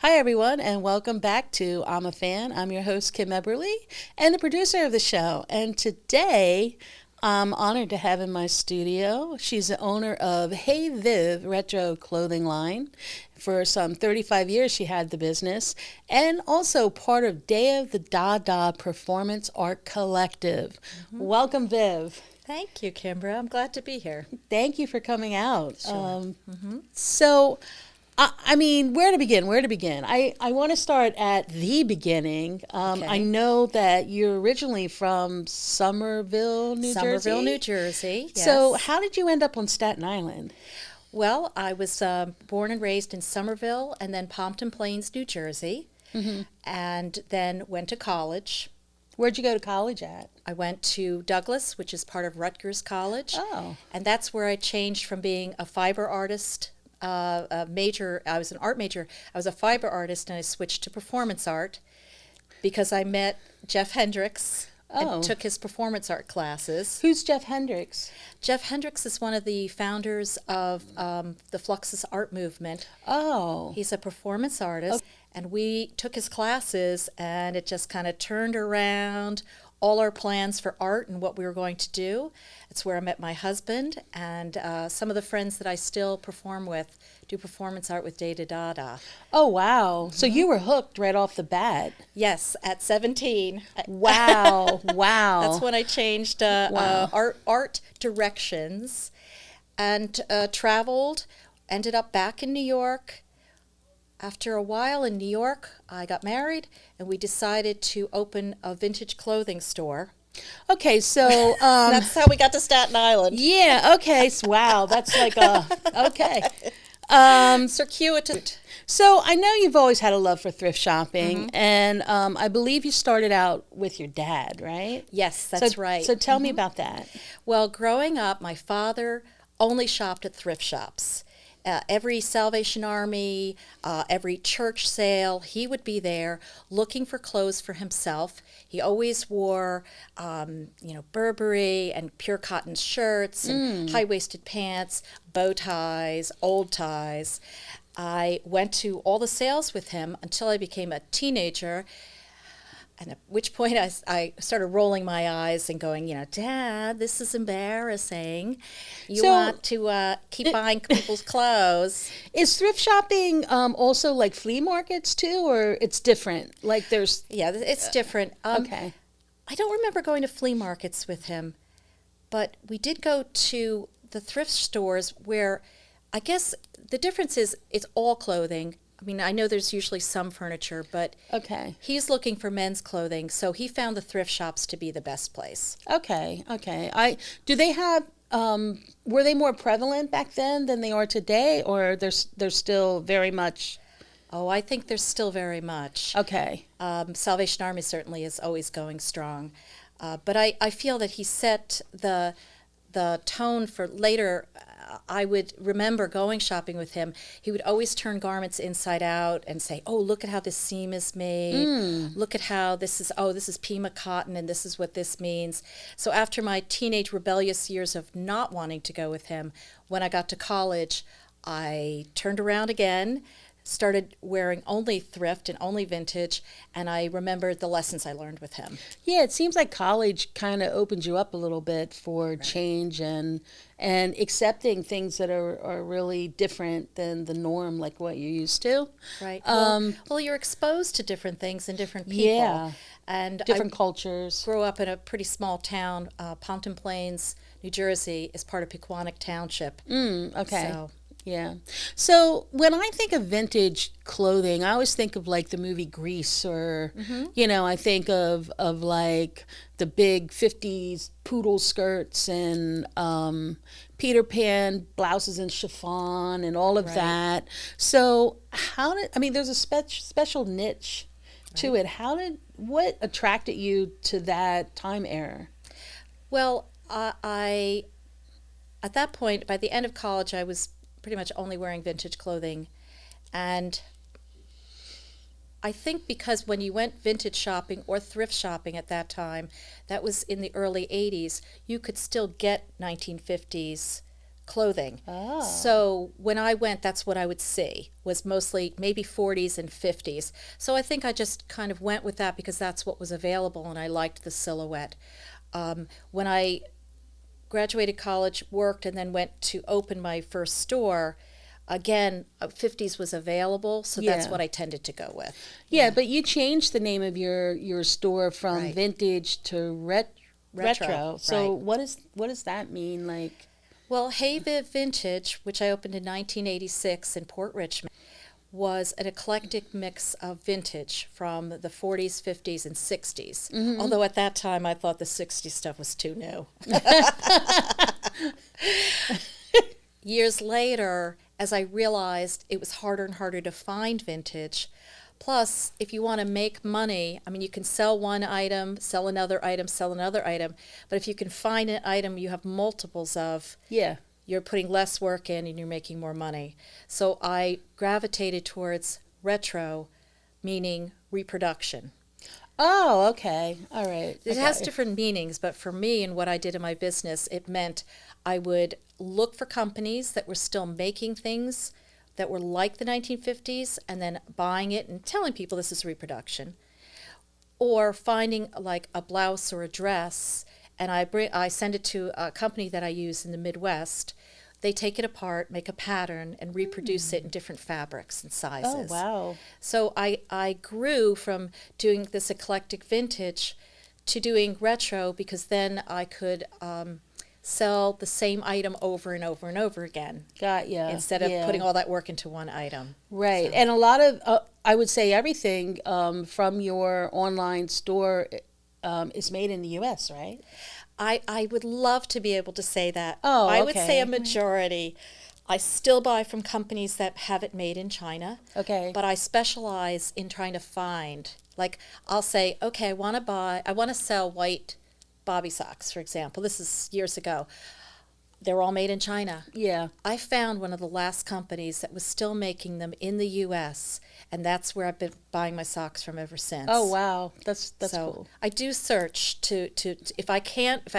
Hi, everyone, and welcome back to I'm a Fan. I'm your host, Kim Eberly, and the producer of the show. And today, I'm honored to have in my studio. She's the owner of Hey Viv Retro Clothing Line. For some 35 years, she had the business, and also part of Day of the Dada Performance Art Collective. Welcome, Viv. Thank you, Kimbra. I'm glad to be here. Thank you for coming out. Sure. So, I mean, where to begin? Where to begin? I want to start at the beginning. Okay. I know that you're originally from Somerville, New Jersey. Somerville, New Jersey. Yes. So, how did you end up on Staten Island? Well, I was born and raised in Somerville and then Pompton Plains, New Jersey, and then went to college. Where'd you go to college at? I went to Douglas, which is part of Rutgers College. Oh. And that's where I changed from being a fiber artist, a major. I was an art major. I was a fiber artist, and I switched to performance art because I met Jeff Hendricks and took his performance art classes. Who's Jeff Hendricks? Jeff Hendricks is one of the founders of the Fluxus art movement. Oh. He's a performance artist, and we took his classes, and it just kind of turned around all our plans for art and what we were going to do. It's where I met my husband, and some of the friends that I still perform with do performance art with Day to Dada. Oh, wow. So you were hooked right off the bat. Yes, at 17. Wow. Wow. That's when I changed art directions and traveled, ended up back in New York. After a while in New York, I got married, and we decided to open a vintage clothing store. Okay, so That's how we got to Staten Island. yeah, okay. So, wow, that's like a okay. Circuitous. So I know you've always had a love for thrift shopping, and I believe you started out with your dad, right? Yes, that's So- right. So tell me about that. Well, growing up, my father only shopped at thrift shops. Every Salvation Army, every church sale, he would be there looking for clothes for himself. He always wore, Burberry and pure cotton shirts and high-waisted pants, bow ties, old ties. I went to all the sales with him until I became a teenager, and at which point I started rolling my eyes and going, Dad, this is embarrassing. You So, want to keep buying people's clothes. Is thrift shopping also like flea markets too, or it's different? Like there's Yeah, it's different. okay. I don't remember going to flea markets with him, but we did go to the thrift stores where I guess the difference is it's all clothing. I mean, I know there's usually some furniture, but Okay. he's looking for men's clothing, so he found the thrift shops to be the best place. Okay. Okay. Do they have were they more prevalent back then than they are today, or there's still very much Oh, I think there's still very much. okay. Salvation Army certainly is always going strong. But I feel that he set the tone for later. I would remember going shopping with him. He would always turn garments inside out and say, "Oh, look at how this seam is made. Look at how this is Pima cotton, and this is what this means." So after my teenage rebellious years of not wanting to go with him, when I got to college, I turned around again, started wearing only thrift and only vintage, and I remembered the lessons I learned with him. Yeah, it seems like college kind of opens you up a little bit for change and accepting things that are really different than the norm, like what you're used to. Right. Well, you're exposed to different things and different people. Yeah. And Different I cultures. grew up in a pretty small town. Pompton Plains, New Jersey, is part of Pequannock Township. Okay. So, Yeah. So when I think of vintage clothing, I always think of like the movie Grease, or I think of like the big '50s poodle skirts and Peter Pan blouses and chiffon and all of Right. that. So there's a special niche to it. What attracted you to that time era? well, I at that point, by the end of college, I was pretty much only wearing vintage clothing. And I think because when you went vintage shopping or thrift shopping at that time, that was in the early 80s, you could still get 1950s clothing. Oh. So when I went, that's what I would see, was mostly maybe 40s and 50s. So I think I just kind of went with that because that's what was available and I liked the silhouette. When I graduated college, worked, and then went to open my first store, again, 50s was available, so that's Yeah. what I tended to go with. Yeah, but you changed the name of your store from Right. vintage to retro. So right. what does that mean? Like, Well, Hey Viv Vintage, which I opened in 1986 in Port Richmond, was an eclectic mix of vintage from the 40s, 50s, and 60s. Although at that time I thought the 60s stuff was too new. Years later, as I realized it was harder and harder to find vintage, plus if you want to make money, I mean, you can sell one item, sell another item, sell another item, but if you can find an item you have multiples of, yeah. you're putting less work in and you're making more money. So I gravitated towards retro, meaning reproduction. Oh, okay. All right. It has different meanings, but for me and what I did in my business, it meant I would look for companies that were still making things that were like the 1950s and then buying it and telling people this is reproduction. Or finding like a blouse or a dress and I send it to a company that I use in the Midwest. They take it apart, make a pattern, and reproduce it in different fabrics and sizes. Oh, wow. So I grew from doing this eclectic vintage to doing retro because then I could sell the same item over and over and over again Got ya. instead of Yeah. putting all that work into one item. Right. So- And a lot of, I would say everything from your online store is made in the U.S., right? I would love to be able to say that. Oh, I would say a okay. majority. I still buy from companies that have it made in China. Okay. But I specialize in trying to find, like, I'll say, okay, I want to sell white bobby socks, for example. This is years ago. They're all made in China. Yeah. I found one of the last companies that was still making them in the U.S., and that's where I've been buying my socks from ever since. Oh, wow. That's So cool. I do search to if I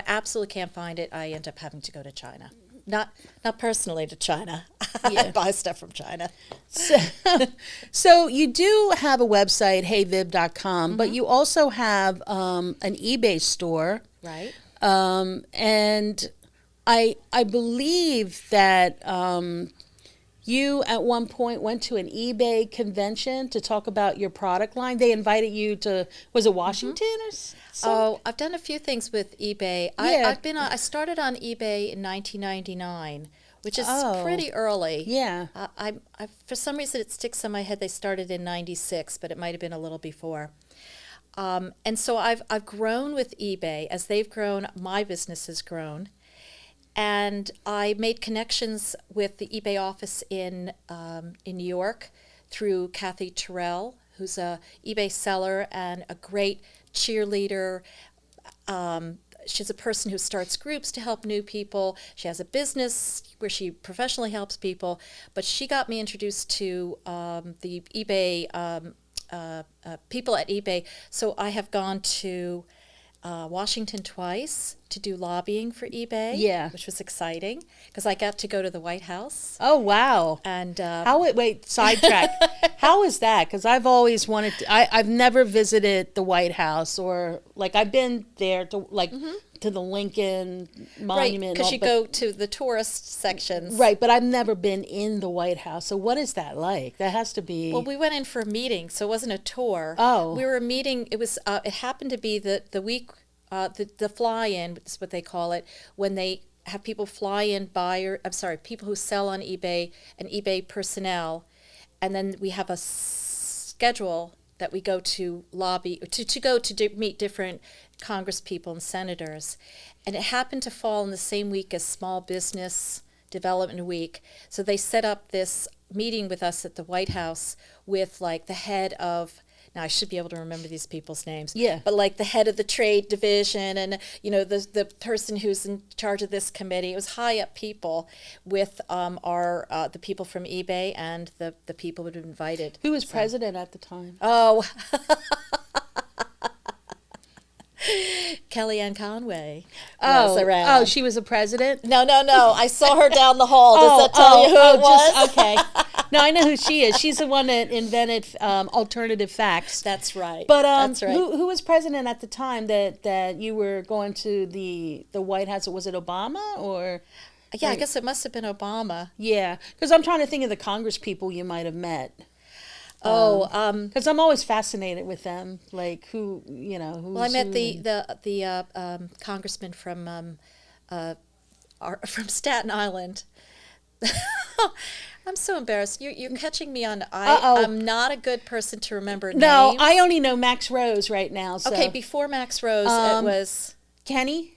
absolutely can't find it, I end up having to go to China. Not personally to China. Yeah. I buy stuff from China. So, so you do have a website, heyviv.com, but you also have an eBay store. Right. And I believe that you at one point went to an eBay convention to talk about your product line. They invited you to, was it Washington or something? Oh, I've done a few things with eBay. Yeah. I started on eBay in 1999, which is Oh. pretty early. Yeah. I for some reason it sticks in my head. They started in '96, but it might have been a little before. And so I've grown with eBay as they've grown. My business has grown, and I made connections with the eBay office in New York through Kathy Terrell, who's a eBay seller and a great cheerleader. She's a person who starts groups to help new people. She has a business where she professionally helps people, but she got me introduced to the eBay people at eBay. So I have gone to Washington twice to do lobbying for eBay, Yeah. which was exciting because I got to go to the White House. Oh, wow. And Wait, sidetrack. How is that? Because I've always wanted to, I've never visited the White House or like I've been there to like to the Lincoln right, Monument. and because all, you but- go to the tourist sections. Right, but I've never been in the White House. So what is that like? That has to be. Well, we went in for a meeting, so it wasn't a tour. Oh. We were meeting. It was. It happened to be the week, the fly-in is what they call it, when they have people fly in, people who sell on eBay and eBay personnel, and then we have a schedule that we go to lobby to meet different Congress people and senators, and it happened to fall in the same week as Small Business Development Week. So they set up this meeting with us at the White House with like the head of, now I should be able to remember these people's names. Yeah. But like the head of the trade division and the person who's in charge of this committee. It was high up people with the people from eBay and the people who'd been invited. Who was president at the time? Oh, Kellyanne Conway was around. Oh, she was a president? No. I saw her down the hall. Does that tell you who it was? Okay. No, I know who she is. She's the one that invented alternative facts. That's right. But That's right. who was president at the time that you were going to the White House? Was it Obama or? Yeah, I guess it must have been Obama. Yeah, because I'm trying to think of the Congress people you might have met. Because I'm always fascinated with them, like who. Well, I met the congressman from Staten Island. I'm so embarrassed. You're catching me on. I'm not a good person to remember names. No, I only know Max Rose right now. So. Okay, before Max Rose, it was Kenny.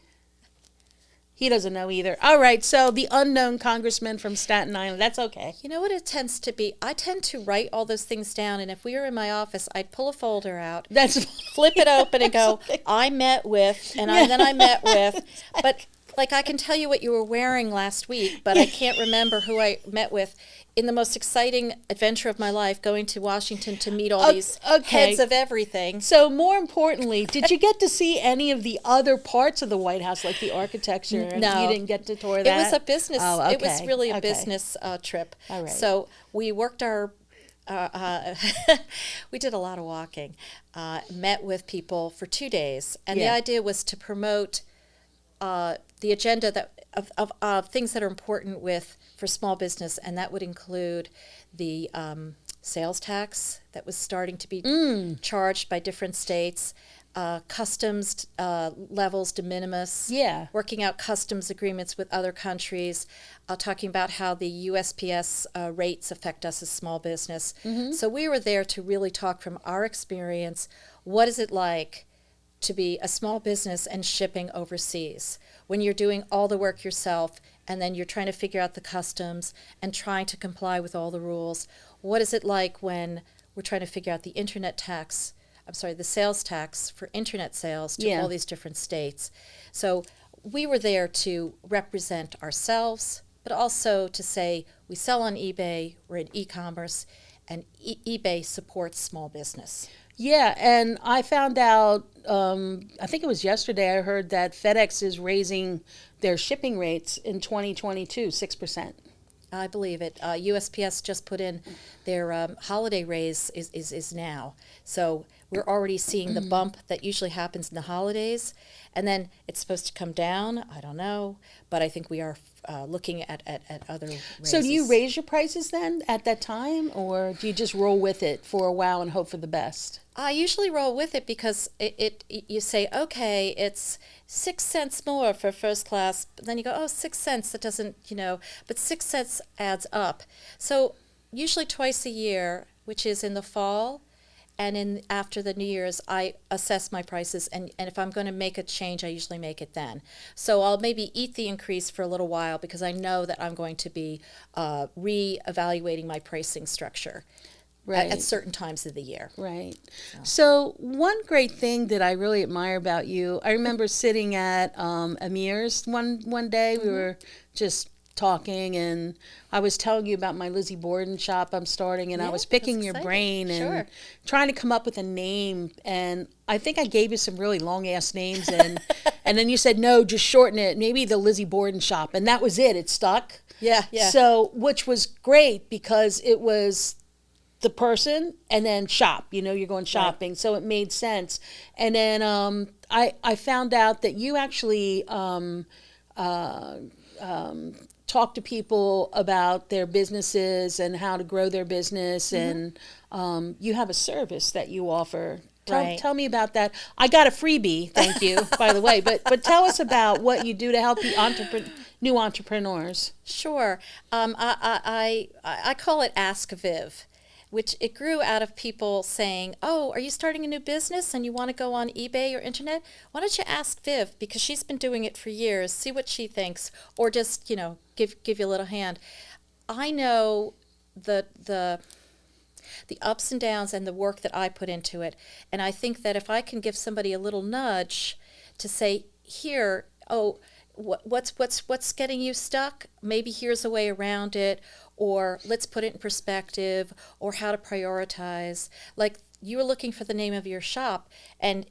He doesn't know either. All right, so the unknown congressman from Staten Island. That's okay. You know what it tends to be? I tend to write all those things down, and if we were in my office, I'd pull a folder out, flip it open, and go, I met with, and then I met with. But, like, I can tell you what you were wearing last week, but I can't remember who I met with. In the most exciting adventure of my life, going to Washington to meet all these heads of everything. So more importantly, did you get to see any of the other parts of the White House, like the architecture? No. You didn't get to tour that? It was a business. Oh, okay. It was really a business trip. All right. So we worked we did a lot of walking, met with people for 2 days. And the idea was to promote the agenda of things that are important for small business, and that would include the sales tax that was starting to be charged by different states, customs levels de minimis, working out customs agreements with other countries, talking about how the USPS rates affect us as small business. So we were there to really talk from our experience. What is it like to be a small business and shipping overseas when you're doing all the work yourself, and then you're trying to figure out the customs and trying to comply with all the rules? What is it like when we're trying to figure out the the sales tax for internet sales to all these different states? So we were there to represent ourselves, but also to say we sell on eBay, we're in e-commerce, and eBay supports small business. Yeah, and I found out, I think it was yesterday, I heard that FedEx is raising their shipping rates in 2022, 6%. I believe it. USPS just put in their holiday raise is now. So we're already seeing the bump that usually happens in the holidays. And then it's supposed to come down. I don't know. But I think we are looking at other raises. So do you raise your prices then at that time? Or do you just roll with it for a while and hope for the best? I usually roll with it because you say, okay, it's 6 cents more for first class. But then you go, 6 cents, that doesn't, but 6 cents adds up. So usually twice a year, which is in the fall and after the New Year's, I assess my prices. And if I'm going to make a change, I usually make it then. So I'll maybe eat the increase for a little while because I know that I'm going to be re-evaluating my pricing structure. Right. At certain times of the year. Right. So one great thing that I really admire about you, I remember sitting at Amir's one day. We were just talking, and I was telling you about my Lizzie Borden shop I'm starting, and I was picking your brain and trying to come up with a name. And I think I gave you some really long-ass names, and and then you said, no, just shorten it, maybe the Lizzie Borden shop. And that was it. It stuck. Yeah. So, which was great because it was the person and then shop, you're going shopping. Right. So it made sense. And then I found out that you actually talk to people about their businesses and how to grow their business. And you have a service that you offer. Tell me about that. I got a freebie, thank you, by the way. But tell us about what you do to help new entrepreneurs. Sure. I call it Ask Viv, which it grew out of people saying, are you starting a new business and you want to go on eBay or internet? Why don't you ask Viv, because she's been doing it for years, see what she thinks, or just, give you a little hand. I know the ups and downs and the work that I put into it, and I think that if I can give somebody a little nudge to say, here, what's getting you stuck? Maybe here's a way around it, or let's put it in perspective, or how to prioritize. Like, you were looking for the name of your shop, and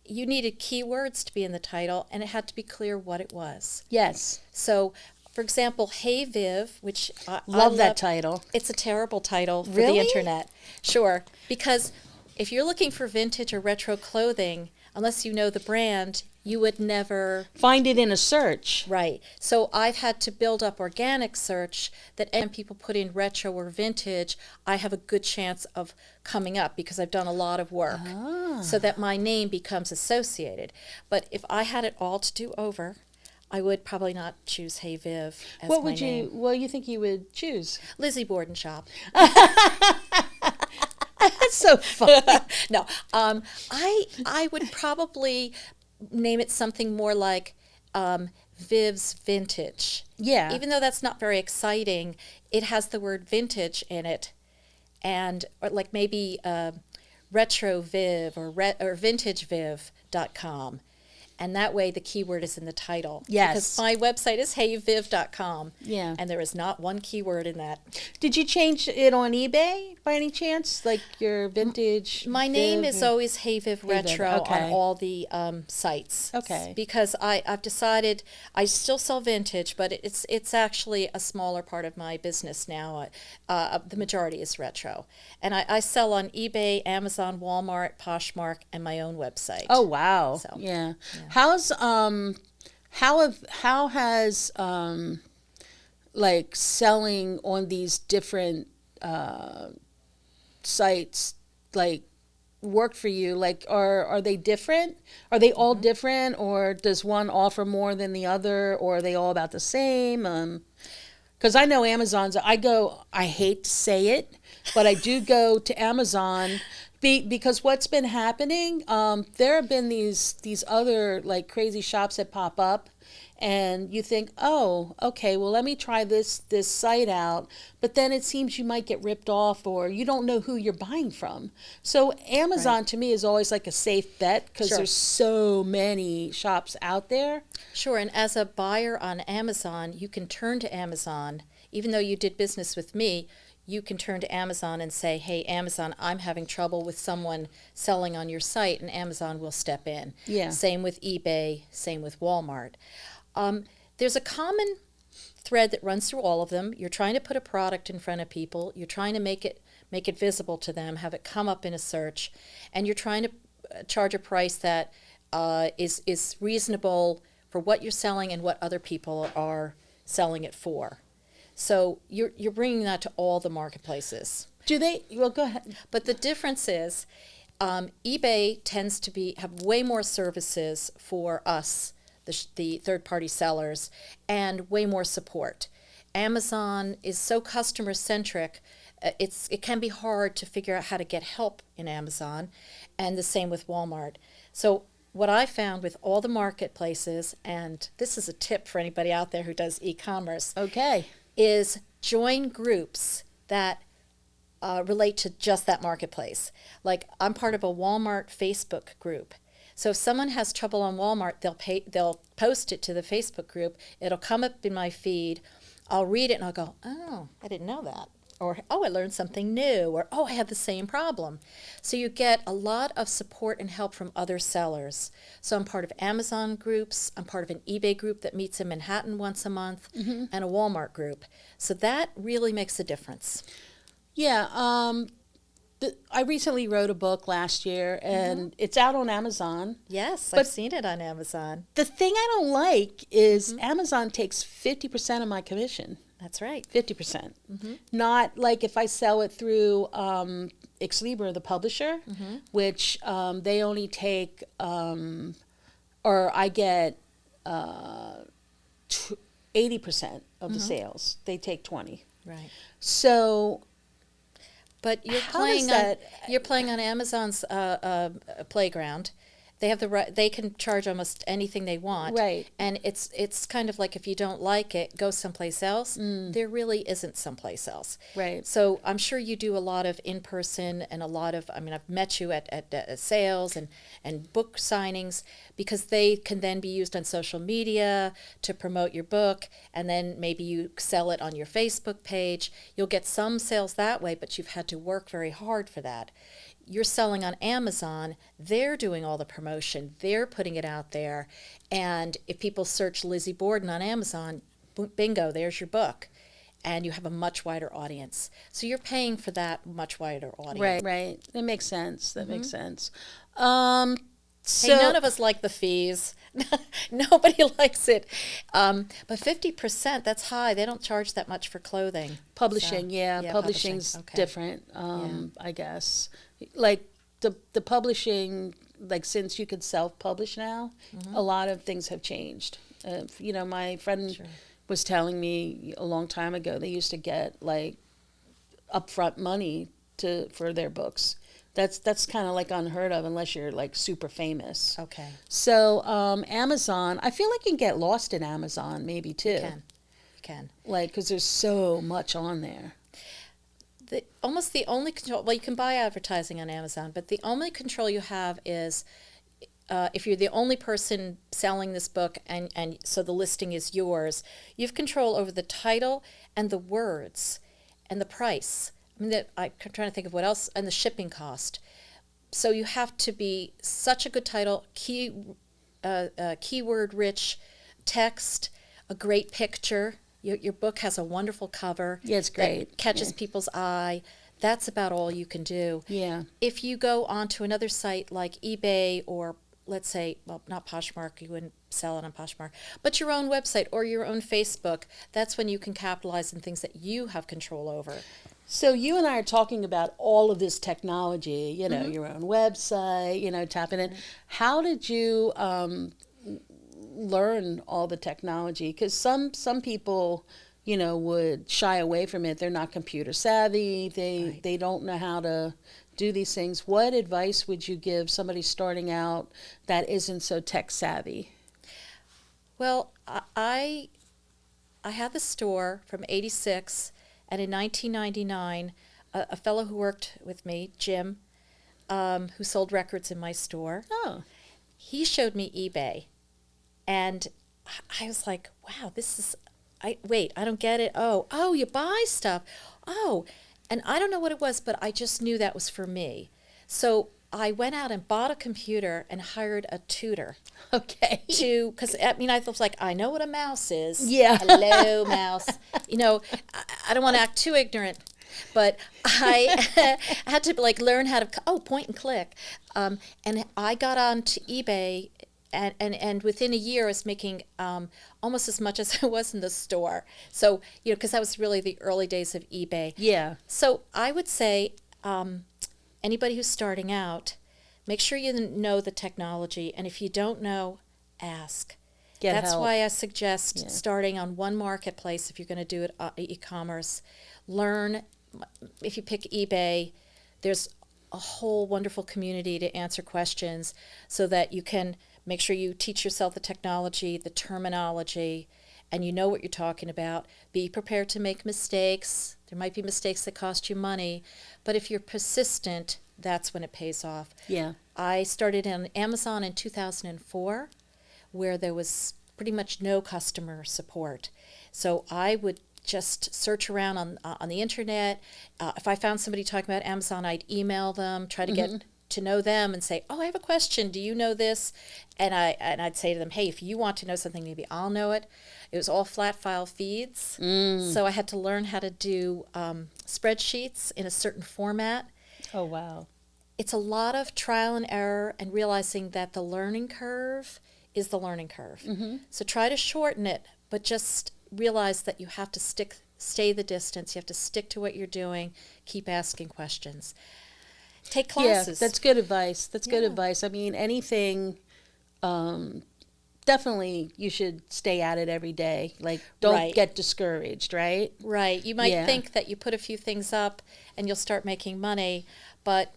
you needed keywords to be in the title, and it had to be clear what it was. Yes. So, for example, Hey Viv, which I Love that title. It's a terrible title for Really? the internet. Sure, because if you're looking for vintage or retro clothing, unless you know the brand, you would never Find it in a search. Right. So I've had to build up organic search that when people put in retro or vintage, I have a good chance of coming up because I've done a lot of work so that my name becomes associated. But if I had it all to do over, I would probably not choose Hey Viv as What my would name. you think you would choose? Lizzie Borden Shop. That's so funny. No, I would probably name it something more like Viv's Vintage. Yeah. Even though that's not very exciting, it has the word vintage in it, and or like maybe Retro Viv or VintageViv.com. And that way the keyword is in the title. Yes. Because my website is heyviv.com. Yeah. And there is not one keyword in that. Did you change it on eBay by any chance? Like your vintage? My name Viv is or- always Hey Viv Retro okay. on all the sites. Okay. Because I've decided I still sell vintage, but it's actually a smaller part of my business now. The majority is retro. And I sell on eBay, Amazon, Walmart, Poshmark, and my own website. Oh wow. So, yeah. yeah. How's how has like selling on these different sites like worked for you? Like are they different? Are they all different, or does one offer more than the other, or are they all about the same? Because I know Amazon's, I hate to say it, but I do go to Amazon because what's been happening, there have been these other like crazy shops that pop up, and you think, oh, okay, well, let me try this site out, but then it seems you might get ripped off, or you don't know who you're buying from. So Amazon to me is always like a safe bet because Sure. there's so many shops out there. Sure, and as a buyer on Amazon, you can turn to Amazon. Even though you did business with me, you can turn to Amazon and say, hey, Amazon, I'm having trouble with someone selling on your site, and Amazon will step in. Yeah. Same with eBay, same with Walmart. There's a common thread that runs through all of them. You're trying to put a product in front of people. You're trying to make it visible to them, have it come up in a search, and you're trying to charge a price that is reasonable for what you're selling and what other people are selling it for. So you're bringing that to all the marketplaces. Do they? Well, go ahead. But the difference is, eBay tends to have way more services for us, the third-party sellers, and way more support. Amazon is so customer-centric, it can be hard to figure out how to get help in Amazon, and the same with Walmart. So what I found with all the marketplaces, and this is a tip for anybody out there who does e-commerce, Okay. is join groups that relate to just that marketplace. Like I'm part of a Walmart Facebook group. So if someone has trouble on Walmart, they'll post it to the Facebook group. It'll come up in my feed. I'll read it and I'll go, oh, I didn't know that. Or, oh, I learned something new. Or, oh, I have the same problem. So you get a lot of support and help from other sellers. So I'm part of Amazon groups. I'm part of an eBay group that meets in Manhattan once a month, and a Walmart group. So that really makes a difference. Yeah. I recently wrote a book last year, and it's out on Amazon. Yes, But- I've seen it on Amazon. The thing I don't like is Amazon takes 50% of my commission. That's right. 50%. Not like if I sell it through Ex Libra, the publisher, which they only take, or I get 80% of the sales. They take 20. Right. So But How does you're playing on Amazon's playground. They have the right. They can charge almost anything they want. Right. And it's kind of like if you don't like it, go someplace else. There really isn't someplace else. Right. So I'm sure you do a lot of in person and a lot of. I mean, I've met you at sales and book signings because they can then be used on social media to promote your book, and then maybe you sell it on your Facebook page. You'll get some sales that way, but you've had to work very hard for that. you're selling on Amazon, they're doing all the promotion, they're putting it out there. And if people search Lizzie Borden on Amazon, bingo, there's your book. And you have a much wider audience. So you're paying for that much wider audience. Right, right. That makes sense. That makes sense. Hey, none of us like the fees. Nobody likes it. But 50%, that's high. They don't charge that much for clothing. publishing, So, yeah, yeah, publishing's publishing, okay. different, I guess. Like the publishing, like since you could self-publish now, a lot of things have changed. My friend was telling me a long time ago they used to get like upfront money for their books. That's kind of like unheard of unless you're like super famous. Okay. So Amazon, I feel like you can get lost in Amazon maybe too. You can. Like, because there's so much on there. Almost the only control, well, you can buy advertising on Amazon, but the only control you have is if you're the only person selling this book and so the listing is yours, you have control over the title and the words and the price. I'm trying to think of what else, and the shipping cost. So you have to be such a good title, keyword-rich text, a great picture. Your book has a wonderful cover. Yeah, it's great. That catches people's eye. That's about all you can do. Yeah. If you go onto another site like eBay or let's say, well, not Poshmark, you wouldn't sell it on Poshmark, but your own website or your own Facebook, that's when you can capitalize on things that you have control over. So you and I are talking about all of this technology, your own website, tapping in. How did you learn all the technology? Because some people, would shy away from it. They're not computer savvy. They don't know how to do these things. What advice would you give somebody starting out that isn't so tech savvy? Well, I had the store from '86, and in 1999, a fellow who worked with me, Jim, who sold records in my store, he showed me eBay, and I was like, wow, I don't get it. Oh, you buy stuff. And I don't know what it was, but I just knew that was for me. So I went out and bought a computer and hired a tutor. Okay. Because I was like, I know what a mouse is. Yeah. Hello, mouse. I don't want to act too ignorant, but I had to learn how to, point and click. And I got onto eBay. And within a year, I was making almost as much as I was in the store. So, because that was really the early days of eBay. Yeah. So I would say anybody who's starting out, make sure you know the technology. And if you don't know, ask. That's help. why I suggest starting on one marketplace if you're going to do it e-commerce. Learn. If you pick eBay, there's a whole wonderful community to answer questions so that you can make sure you teach yourself the technology, the terminology, and you know what you're talking about. Be prepared to make mistakes. There might be mistakes that cost you money, but if you're persistent, that's when it pays off. Yeah. I started on Amazon in 2004, where there was pretty much no customer support. So I would just search around on the internet. If I found somebody talking about Amazon, I'd email them, try to get to know them and say, I have a question. Do you know this? And I'd say to them, hey, if you want to know something, maybe I'll know it. It was all flat file feeds. So I had to learn how to do spreadsheets in a certain format. Oh, wow. It's a lot of trial and error and realizing that the learning curve is the learning curve. So try to shorten it, but just realize that you have to stay the distance. You have to stick to what you're doing. Keep asking questions. Take classes. Yeah, that's good advice. That's good advice. I mean, anything, definitely you should stay at it every day. Like, don't get discouraged, right? Right. You might think that you put a few things up and you'll start making money, but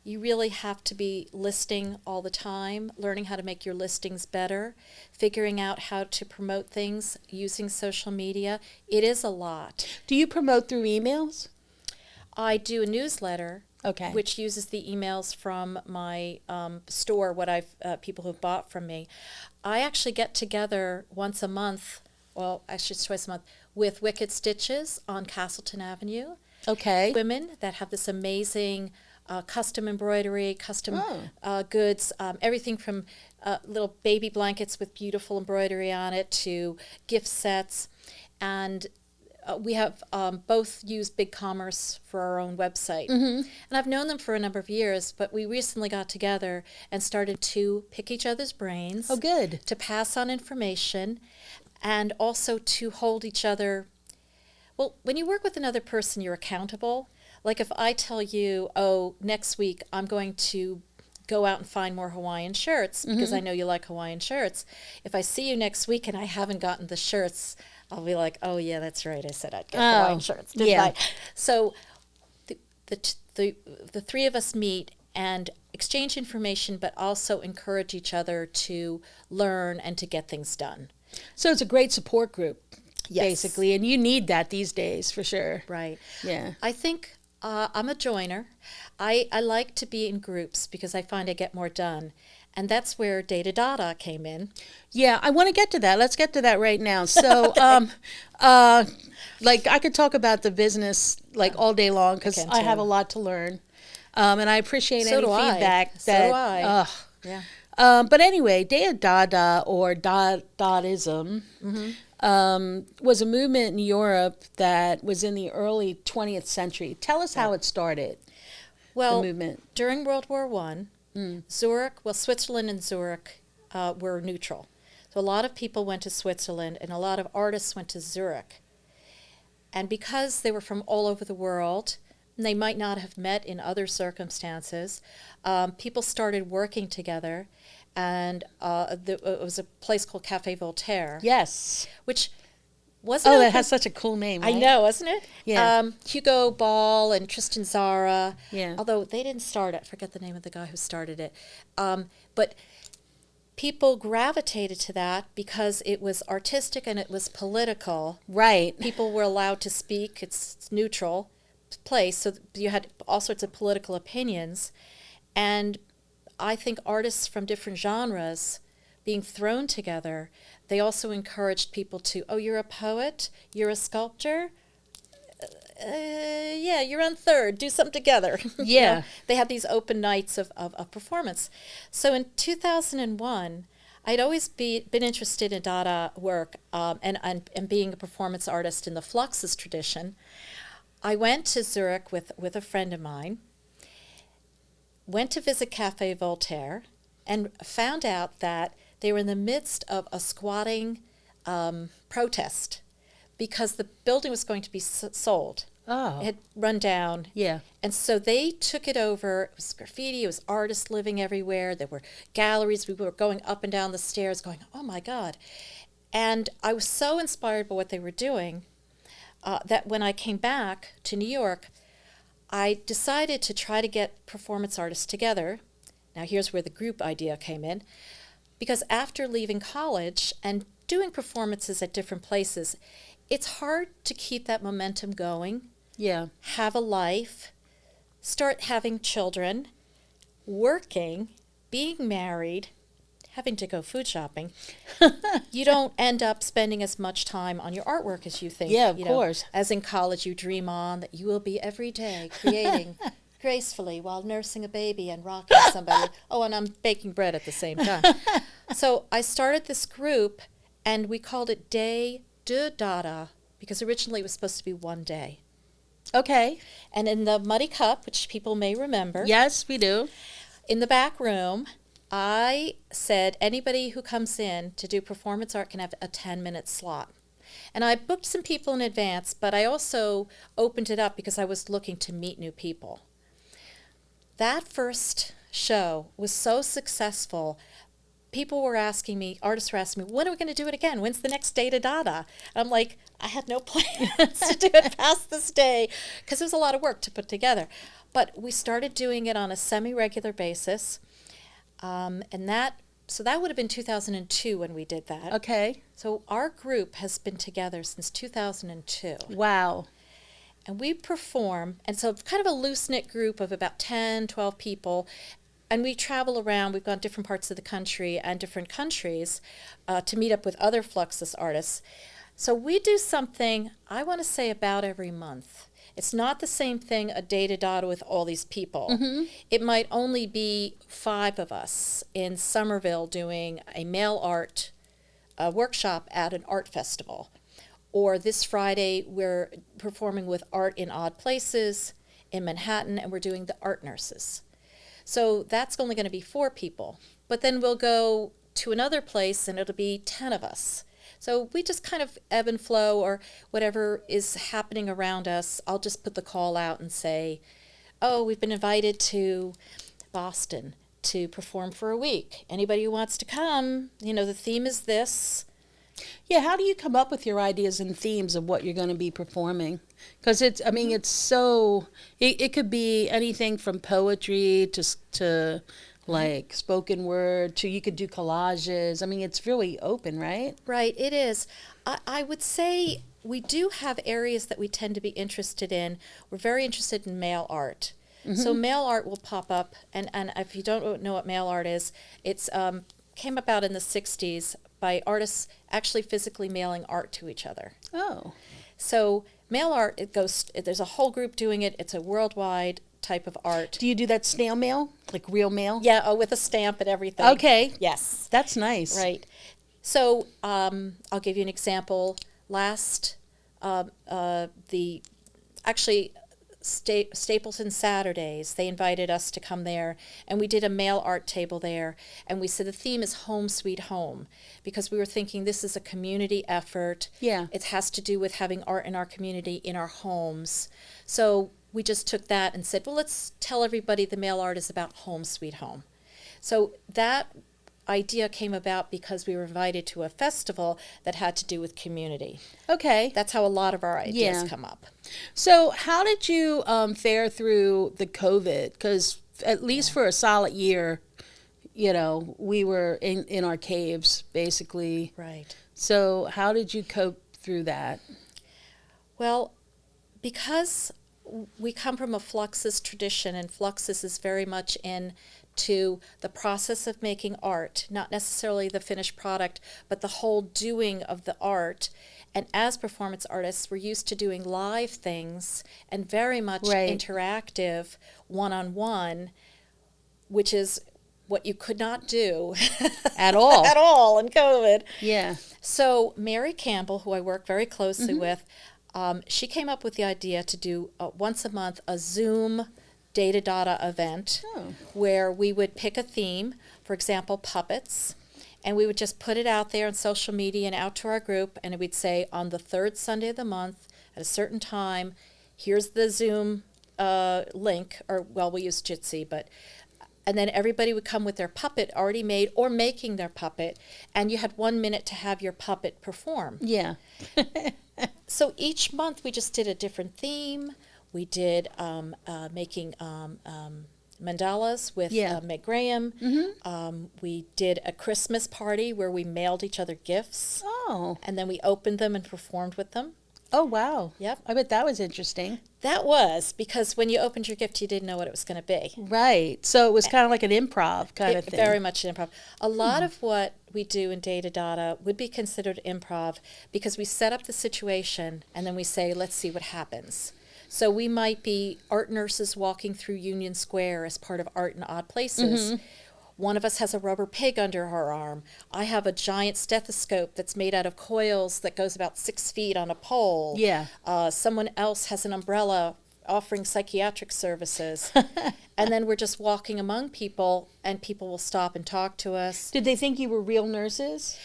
you really have to be listing all the time, learning how to make your listings better, figuring out how to promote things using social media. It is a lot. Do you promote through emails? I do a newsletter. Okay. Which uses the emails from my store, people who've bought from me. I actually get together once a month, well, actually it's twice a month, with Wicked Stitches on Castleton Avenue. Okay. Women that have this amazing custom embroidery, custom Oh. goods, everything from little baby blankets with beautiful embroidery on it to gift sets. And we have both used BigCommerce for our own website. And I've known them for a number of years, but we recently got together and started to pick each other's brains. Oh, good. To pass on information and also to hold each other. Well, when you work with another person, you're accountable. Like if I tell you, oh, next week I'm going to go out and find more Hawaiian shirts because I know you like Hawaiian shirts. If I see you next week and I haven't gotten the shirts, I'll be like, oh, yeah, that's right. I said I'd get Hawaiian shirts, didn't I? So the three of us meet and exchange information, but also encourage each other to learn and to get things done. So it's a great support group, Yes. basically, and you need that these days for sure. Right. Yeah. I think I'm a joiner. I like to be in groups because I find I get more done. And that's where Data Dada came in. Yeah, I want to get to that. Let's get to that right now. So, like, I could talk about the business like all day long because can I have too. a lot to learn, and I appreciate So any do I. feedback. So that, do I. ugh. Yeah. But anyway, Data Dada or Dadaism was a movement in Europe that was in the early 20th century. Tell us how it started. Well, the movement. during World War One, Zurich, Switzerland and Zurich were neutral. So a lot of people went to Switzerland and a lot of artists went to Zurich. And because they were from all over the world, and they might not have met in other circumstances, people started working together. And it was a place called Café Voltaire, Yes. which wasn't Oh, open. that has such a cool name. I Right? know, wasn't it? Yeah. Hugo Ball and Tristan Zara. Yeah. Although they didn't start it. I forget the name of the guy who started it. But people gravitated to that because it was artistic and it was political. Right. People were allowed to speak. It's neutral place. So you had all sorts of political opinions. And I think artists from different genres being thrown together, they also encouraged people to, oh, you're a poet, you're a sculptor, yeah, you're on third, do something together. Yeah. They had these open nights of performance. So in 2001, I'd always been interested in Dada work and being a performance artist in the Fluxus tradition. I went to Zurich with a friend of mine, went to visit Café Voltaire, and found out that they were in the midst of a squatting protest because the building was going to be sold. Oh. It had run down. Yeah. And so they took it over. It was graffiti. It was artists living everywhere. There were galleries. We were going up and down the stairs going, oh, my God. And I was so inspired by what they were doing that when I came back to New York, I decided to try to get performance artists together. Now, here's where the group idea came in. Because after leaving college and doing performances at different places, it's hard to keep that momentum going. Yeah. Have a life, start having children, working, being married, having to go food shopping. You don't end up spending as much time on your artwork as you think. Yeah, of course. As in college, you dream on that you will be every day creating gracefully while nursing a baby and rocking somebody. Oh, and I'm baking bread at the same time. So I started this group, and we called it Day de Dada, because originally it was supposed to be one day. Okay. And in the Muddy Cup, which people may remember, Yes, we do. in the back room, I said anybody who comes in to do performance art can have a 10-minute slot. And I booked some people in advance, but I also opened it up because I was looking to meet new people. That first show was so successful. People were asking me, artists were asking me, when are we going to do it again? When's the next Day to Dada? And I'm like, I had no plans to do it past this day because it was a lot of work to put together. But we started doing it on a semi-regular basis. So that would have been 2002 when we did that. Okay. So our group has been together since 2002. Wow. And we perform, and so kind of a loose-knit group of about 10, 12 people, and we travel around. We've gone different parts of the country and different countries to meet up with other Fluxus artists. So we do something, I want to say, about every month. It's not the same thing, a data with all these people. It might only be 5 of us in Somerville doing a mail art workshop at an art festival. Or this Friday, we're performing with Art in Odd Places in Manhattan, and we're doing the Art Nurses. So that's only going to be 4 people. But then we'll go to another place, and it'll be 10 of us. So we just kind of ebb and flow, or whatever is happening around us. I'll just put the call out and say, oh, we've been invited to Boston to perform for a week. Anybody who wants to come, the theme is this. Yeah, how do you come up with your ideas and themes of what you're going to be performing? Because it's so, it could be anything from poetry to like spoken word to, you could do collages. I mean, it's really open, right? Right, it is. I would say we do have areas that we tend to be interested in. We're very interested in mail art. So mail art will pop up, and if you don't know what mail art is, it's came about in the 60s by artists actually physically mailing art to each other. Oh. So mail art, there's a whole group doing it. It's a worldwide type of art. Do you do that snail mail, like real mail? Yeah, with a stamp and everything. Okay. Yes. That's nice. Right. So I'll give you an example. Stapleton Saturdays, they invited us to come there, and we did a mail art table there, and we said the theme is Home Sweet Home, because we were thinking this is a community effort. Yeah. It has to do with having art in our community, in our homes. So we just took that and said, well, let's tell everybody the mail art is about Home Sweet Home. So that idea came about because we were invited to a festival that had to do with community. Okay. That's how a lot of our ideas come up. So how did you fare through the COVID? Because at least for a solid year, we were in our caves, basically. Right. So how did you cope through that? Well, because we come from a Fluxus tradition, and Fluxus is very much into the process of making art, not necessarily the finished product, but the whole doing of the art. And as performance artists, we're used to doing live things and very much interactive, one-on-one, which is what you could not do at all. At all in COVID. Yeah. So Mary Campbell, who I work very closely with, she came up with the idea to do once a month a Zoom data event where we would pick a theme, for example, puppets, and we would just put it out there on social media and out to our group, and we'd say on the 3rd Sunday of the month at a certain time, here's the Zoom link, or well, we use Jitsi, and then everybody would come with their puppet already made or making their puppet, and you had 1 minute to have your puppet perform. Yeah. So each month we just did a different theme. We did making mandalas with Meg Graham. We did a Christmas party where we mailed each other gifts. Oh. And then we opened them and performed with them. Oh, wow. Yep. I bet that was interesting. That was, because when you opened your gift, you didn't know what it was going to be. Right. So it was kind of like an improv kind of thing. Very much an improv. A lot of what we do in Data would be considered improv because we set up the situation and then we say, let's see what happens. So we might be art nurses walking through Union Square as part of Art in Odd Places. One of us has a rubber pig under her arm. I have a giant stethoscope that's made out of coils that goes about 6 feet on a pole. Yeah. Someone else has an umbrella offering psychiatric services. And then we're just walking among people, and people will stop and talk to us. Did they think you were real nurses?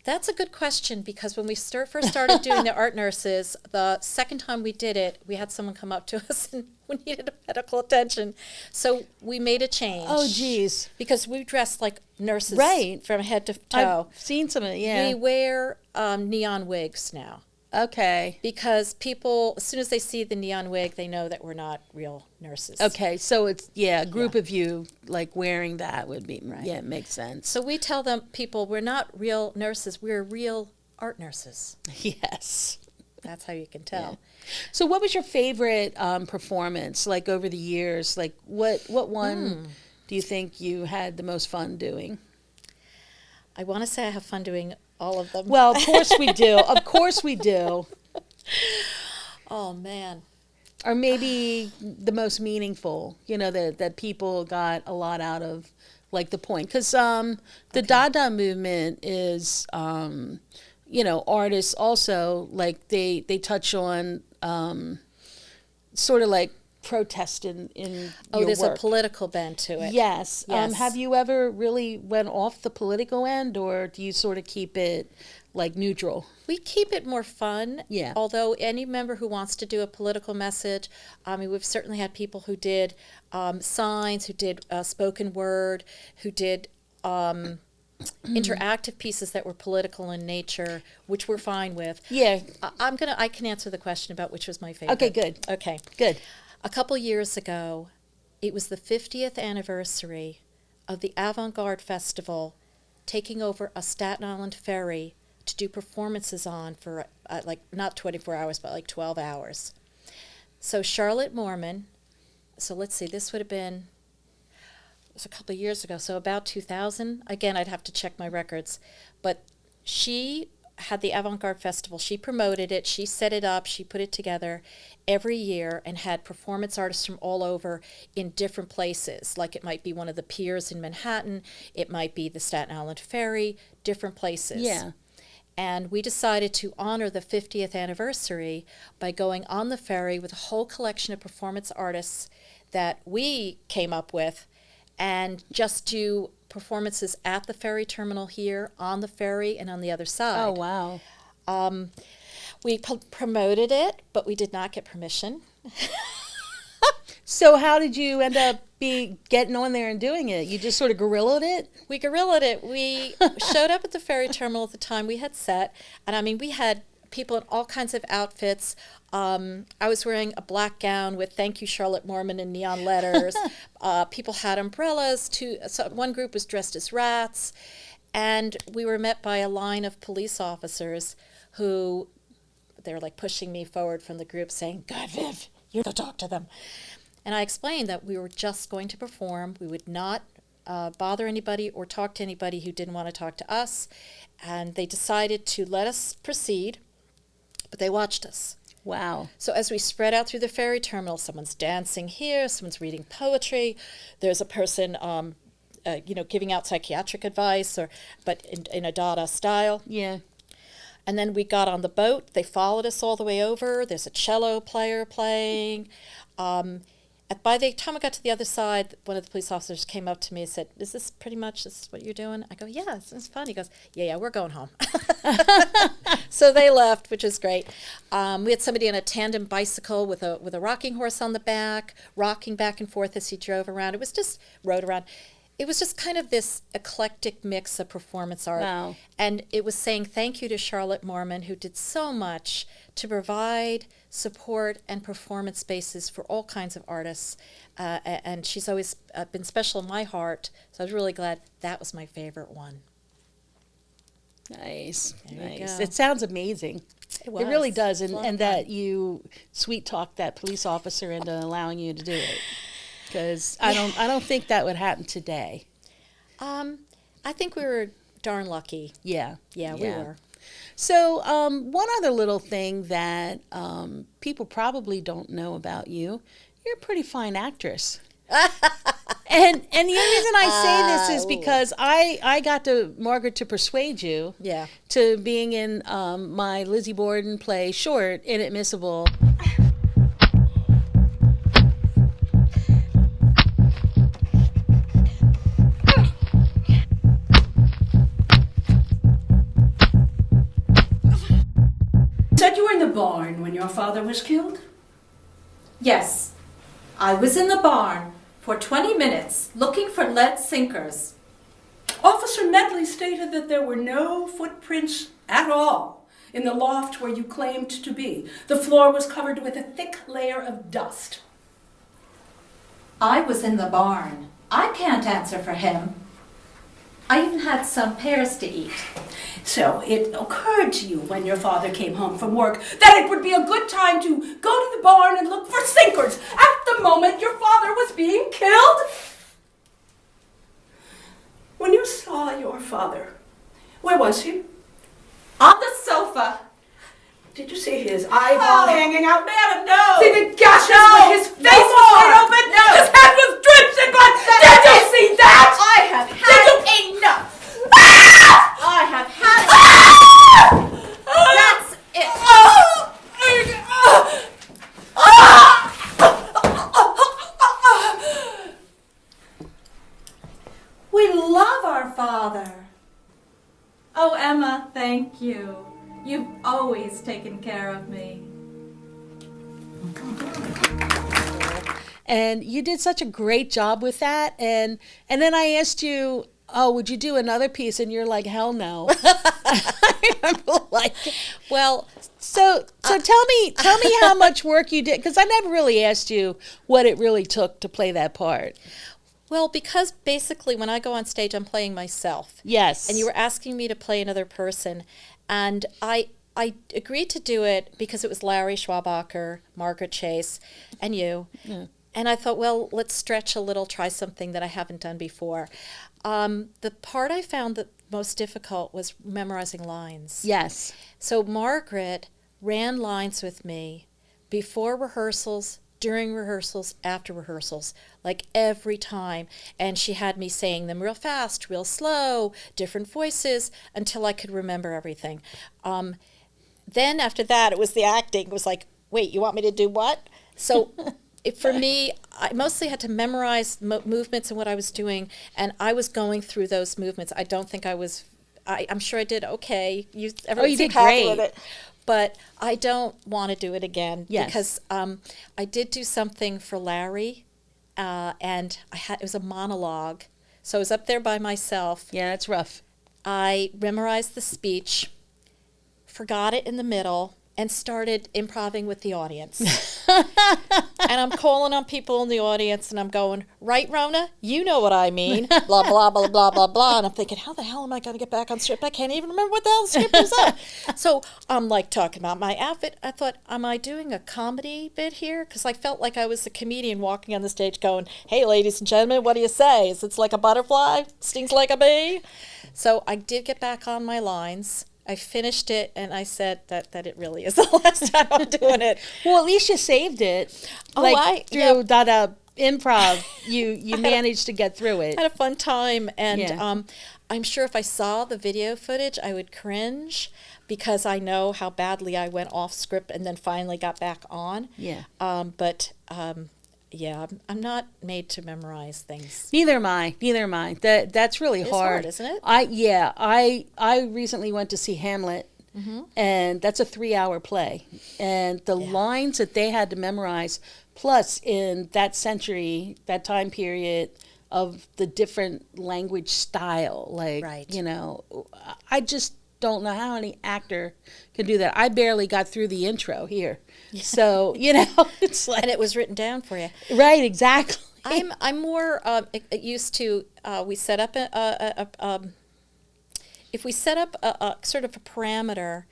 That's a good question, because when we first started doing the art nurses, the second time we did it, we had someone come up to us and we needed medical attention. So we made a change. Oh, geez. Because we dress like nurses from head to toe. I've seen some of it, yeah. We wear neon wigs now. Okay. Because people, as soon as they see the neon wig, they know that we're not real nurses. Okay, so it's, a group of you, like, wearing that would be, yeah, it makes sense. So we tell people, we're not real nurses, we're real art nurses. Yes. That's how you can tell. Yeah. So what was your favorite performance, like, over the years? Like, what one do you think you had the most fun doing? I want to say I have fun doing all of them. Well, of course we do. Of course we do. Oh, man. are maybe the most meaningful, that people got a lot out of, like the point. Because the Dada movement is, artists also, like they touch on sort of like protest in your there's work. a political bent to it. Yes. Yes. Have you ever really went off the political end, or do you sort of keep it like neutral? We keep it more fun. Yeah. Although any member who wants to do a political message, we've certainly had people who did signs, who did spoken word, who did interactive pieces that were political in nature, which we're fine with. Yeah. I can answer the question about which was my favorite. Okay, good. Okay. Good. A couple years ago, it was the 50th anniversary of the Avant-Garde Festival taking over a Staten Island ferry to do performances on for not 24 hours, but like 12 hours. So Charlotte Moorman, so let's see, this would have been, it was a couple of years ago, so about 2000. Again, I'd have to check my records. But she had the Avant-Garde Festival. She promoted it. She set it up. She put it together every year and had performance artists from all over in different places. Like it might be one of the piers in Manhattan. It might be the Staten Island Ferry, different places. Yeah. And we decided to honor the 50th anniversary by going on the ferry with a whole collection of performance artists that we came up with and just do performances at the ferry terminal here, on the ferry, and on the other side. Oh, wow. We promoted it, but we did not get permission. So how did you end up getting on there and doing it? You just sort of guerrillaed it? We guerrillaed it. We showed up at the ferry terminal at the time we had set, and we had people in all kinds of outfits. I was wearing a black gown with "Thank You, Charlotte Moorman" in neon letters. People had umbrellas. One group was dressed as rats, and we were met by a line of police officers who, they were like pushing me forward from the group, saying, "God, Viv, you go talk to them." And I explained that we were just going to perform. We would not bother anybody or talk to anybody who didn't want to talk to us. And they decided to let us proceed, but they watched us. Wow. So as we spread out through the ferry terminal, someone's dancing here, someone's reading poetry, there's a person giving out psychiatric advice, but in a Dada style. Yeah. And then we got on the boat. They followed us all the way over. There's a cello player playing. By the time we got to the other side, one of the police officers came up to me and said, this is what you're doing? I go, yeah, it's fun. He goes, yeah, we're going home. So they left, which is great. We had somebody on a tandem bicycle with a rocking horse on the back, rocking back and forth as he drove around. Rode around. It was just kind of this eclectic mix of performance art. Wow. And it was saying thank you to Charlotte Moorman, who did so much to provide support and performance spaces for all kinds of artists. And she's always been special in my heart. So I was really glad that was my favorite one. Nice. There you Nice. go. It sounds amazing. It was. It really does. It's a lot And of fun. that you sweet talked that police officer into allowing you to do it. Because I don't think that would happen today. I think we were darn lucky. Yeah. Yeah, we were. So one other little thing that people probably don't know about you, you're a pretty fine actress. and the only reason I say this is because I got Margaret to persuade you to being in my Lizzie Borden play Short, Inadmissible. Said you were in the barn when your father was killed? Yes, I was in the barn for 20 minutes looking for lead sinkers. Officer Medley stated that there were no footprints at all in the loft where you claimed to be. The floor was covered with a thick layer of dust. I was in the barn. I can't answer for him. I even had some pears to eat. So it occurred to you when your father came home from work that it would be a good time to go to the barn and look for sinkers at the moment your father was being killed? When you saw your father, where was he? On the sofa. Did you see his eyeball hanging out? Madam, no! See the gashes No! where his face No was more! wide open? No! His head was drenched in blood! Did you see that? I have had enough! I have had enough! That's it! We love our father. Oh, Emma, thank you. You've always taken care of me. And you did such a great job with that. And then I asked you, oh, would you do another piece? And you're like, hell no. I remember, like, Well, so tell me how much work you did, because I never really asked you what it really took to play that part. well, because basically when I go on stage, I'm playing myself. Yes. And you were asking me to play another person. And I agreed to do it because it was Larry Schwabacher, Margaret Chase, and you. Yeah. And I thought, well, let's stretch a little, try something that I haven't done before. The part I found the most difficult was memorizing lines. Yes. So Margaret ran lines with me before rehearsals, during rehearsals, after rehearsals, like every time. And she had me saying them real fast, real slow, different voices, until I could remember everything. Then after that, it was the acting. It was like, wait, you want me to do what? So for me, I mostly had to memorize movements and what I was doing, and I was going through those movements. I don't think I was, I'm sure I did okay. Everyone you seemed did happy great. with it. But I don't want to do it again. Yes. Because I did do something for Larry, and it was a monologue. So I was up there by myself. Yeah, it's rough. I memorized the speech, forgot it in the middle, and started improvising with the audience. And I'm calling on people in the audience, and I'm going, right, Rona? You know what I mean. Blah, blah, blah, blah, blah, blah. And I'm thinking, how the hell am I going to get back on script? I can't even remember what the hell the script was on. So I'm like talking about my outfit. I thought, am I doing a comedy bit here? Because I felt like I was a comedian walking on the stage going, hey, ladies and gentlemen, what do you say? Is it like a butterfly? Stings like a bee? So I did get back on my lines. I finished it, and I said that it really is the last time I'm doing it. Well, at least you saved it. Through that improv, you managed to get through it. I had a fun time, and Yeah. I'm sure if I saw the video footage, I would cringe because I know how badly I went off script and then finally got back on. Yeah. Yeah, I'm not made to memorize things. Neither am I. That's really It's hard. hard, isn't it? I recently went to see Hamlet, and that's a 3-hour play, and the lines that they had to memorize, plus in that century, that time period of the different language style, like Right. I just don't know how any actor can do that. I barely got through the intro here, so it's like, And it was written down for you. right, exactly. I'm more used to we set up if we set up a sort of a parameter,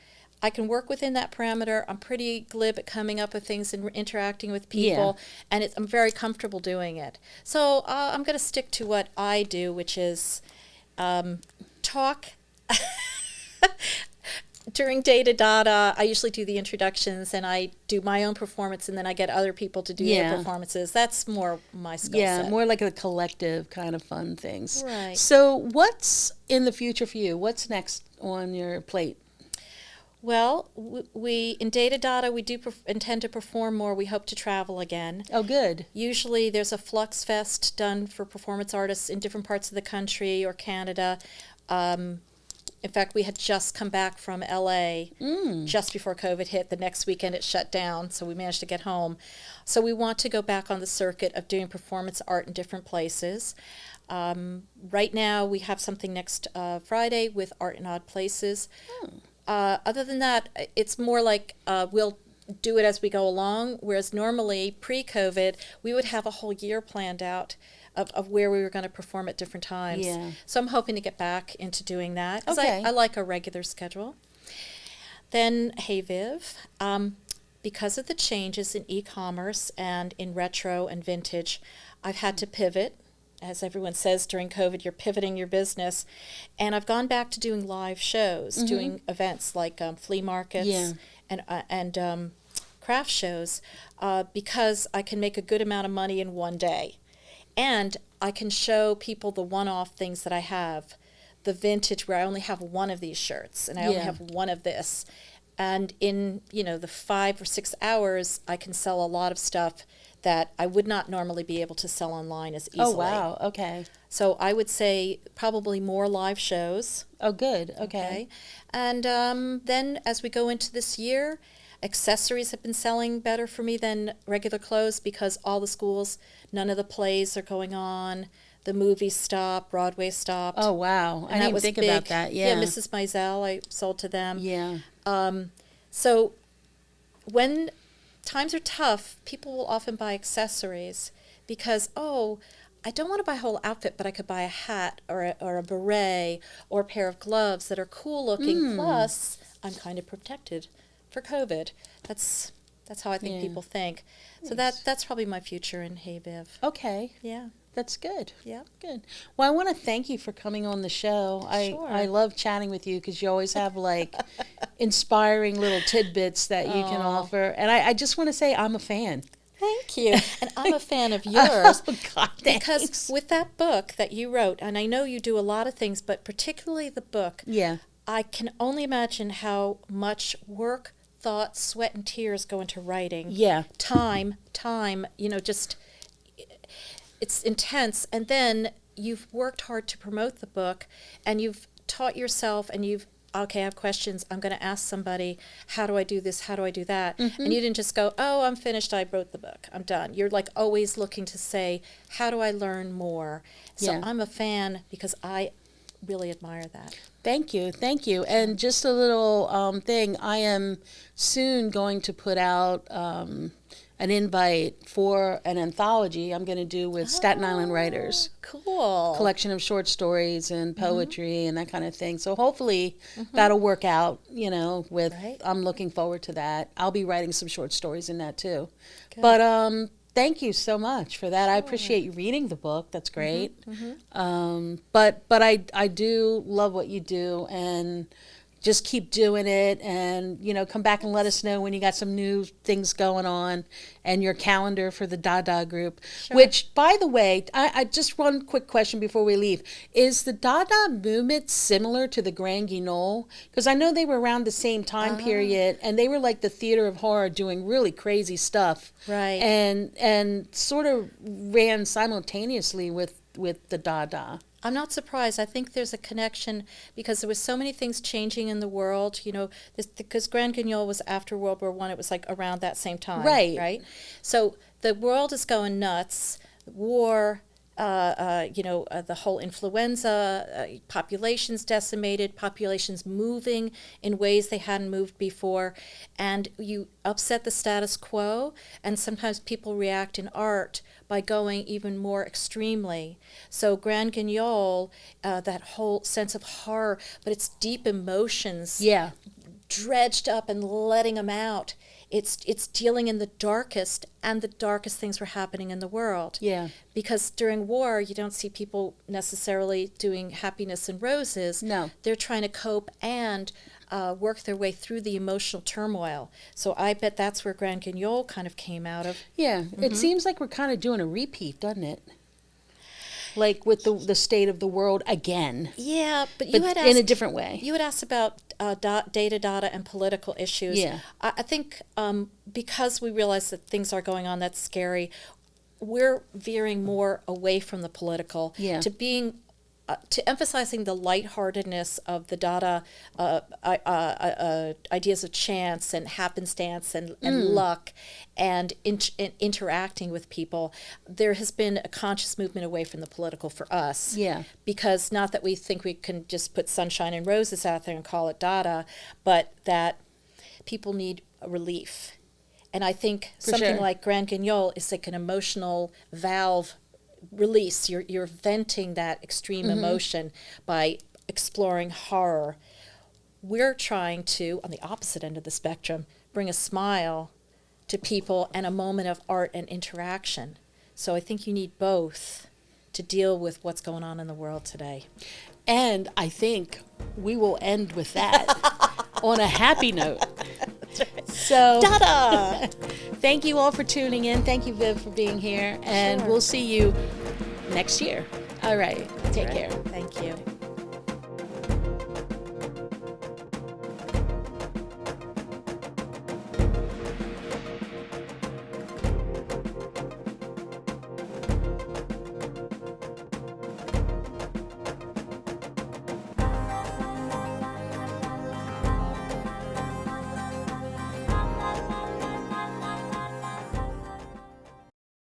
I can work within that parameter. I'm pretty glib at coming up with things and interacting with people, and I'm very comfortable doing it. So I'm going to stick to what I do, which is talk. During Data Data, I usually do the introductions, and I do my own performance, and then I get other people to do their performances. That's more my skill set. Yeah, more like a collective kind of fun things. Right. So what's in the future for you? What's next on your plate? Well, we in Data Data, we do intend to perform more. We hope to travel again. Oh, good. Usually there's a Flux Fest done for performance artists in different parts of the country or Canada. In fact, we had just come back from L.A. Just before COVID hit. The next weekend it shut down, so we managed to get home. So we want to go back on the circuit of doing performance art in different places. Right now, we have something next Friday with Art in Odd Places. Other than that, it's more like we'll do it as we go along, whereas normally, pre-COVID, we would have a whole year planned out of where we were going to perform at different times. Yeah. So I'm hoping to get back into doing that, because Okay. I like a regular schedule. Then Hey Viv, because of the changes in e-commerce and in retro and vintage, I've had to pivot. as everyone says during COVID, you're pivoting your business. And I've gone back to doing live shows, doing events like flea markets and craft shows because I can make a good amount of money in one day. And I can show people the one-off things that I have, the vintage where I only have one of these shirts and I only have one of this. And in, the 5 or 6 hours, I can sell a lot of stuff that I would not normally be able to sell online as easily. Oh, wow. Okay. So I would say probably more live shows. Oh, good. Okay. And then as we go into this year, accessories have been selling better for me than regular clothes because all the schools, none of the plays are going on. The movies stopped, Broadway stopped. Oh, wow. I didn't think about that. Yeah. Yeah, Mrs. Maisel, I sold to them. Yeah. So when times are tough, people will often buy accessories because, I don't want to buy a whole outfit, but I could buy a hat or a beret or a pair of gloves that are cool looking. Plus, I'm kind of protected for COVID. That's how I think people think. So that's probably my future in Hey Viv. Okay. Yeah. That's good. Yeah. Good. Well, I want to thank you for coming on the show. I love chatting with you because you always have inspiring little tidbits that you can offer. And I just want to say I'm a fan. Thank you. And I'm a fan of yours. Oh, God, because with that book that you wrote, and I know you do a lot of things, but particularly the book, I can only imagine how much work, thought, sweat, and tears go into writing. Yeah. Time, just... It's intense, and then you've worked hard to promote the book, and you've taught yourself, and I have questions, I'm going to ask somebody, how do I do this, how do I do that? And you didn't just go, I'm finished, I wrote the book, I'm done. You're like always looking to say, how do I learn more? So I'm a fan because I really admire that. Thank you. And just a little thing, I am soon going to put out an invite for an anthology I'm going to do with Staten Island writers. Cool. Collection of short stories and poetry and that kind of thing. So hopefully that'll work out, I'm looking forward to that. I'll be writing some short stories in that too. Good. But thank you so much for that. Sure. I appreciate you reading the book. That's great. But I do love what you do, and just keep doing it, and come back and let us know when you got some new things going on and your calendar for the Dada group. Sure. Which, by the way, I just one quick question before we leave. Is the Dada movement similar to the Grand Guignol? Because I know they were around the same time period, and they were like the theater of horror doing really crazy stuff. Right. And sort of ran simultaneously with the Dada. I'm not surprised. I think there's a connection because there was so many things changing in the world, because Grand Guignol was after World War I. It was like around that same time. Right. So the world is going nuts. War, the whole influenza, populations decimated, populations moving in ways they hadn't moved before. And you upset the status quo, and sometimes people react in art by going even more extremely. So Grand Guignol, that whole sense of horror, but it's deep emotions, dredged up and letting them out. It's dealing in the darkest, and the darkest things were happening in the world. Yeah. Because during war, you don't see people necessarily doing happiness and roses. No. They're trying to cope and work their way through the emotional turmoil. So I bet that's where Grand Guignol kind of came out of. Yeah. It seems like we're kind of doing a repeat, doesn't it? Like with the state of the world again. Yeah, but you had asked, in a different way. You had asked about data and political issues. Yeah. I think because we realize that things are going on that's scary, we're veering more away from the political to being to emphasizing the lightheartedness of the Dada ideas of chance and happenstance and luck and interacting with people. There has been a conscious movement away from the political for us. Yeah. Because not that we think we can just put sunshine and roses out there and call it Dada, but that people need a relief. And I think something like Grand Guignol is like an emotional valve release. You're venting that extreme emotion by exploring horror. We're trying to, on the opposite end of the spectrum, bring a smile to people and a moment of art and interaction. So I think you need both to deal with what's going on in the world today. And I think we will end with that on a happy note. So, Ta-da! thank you all for tuning in. Thank you, Viv, for being here. And Sure. we'll see you next year. All right. Take care. Thank you.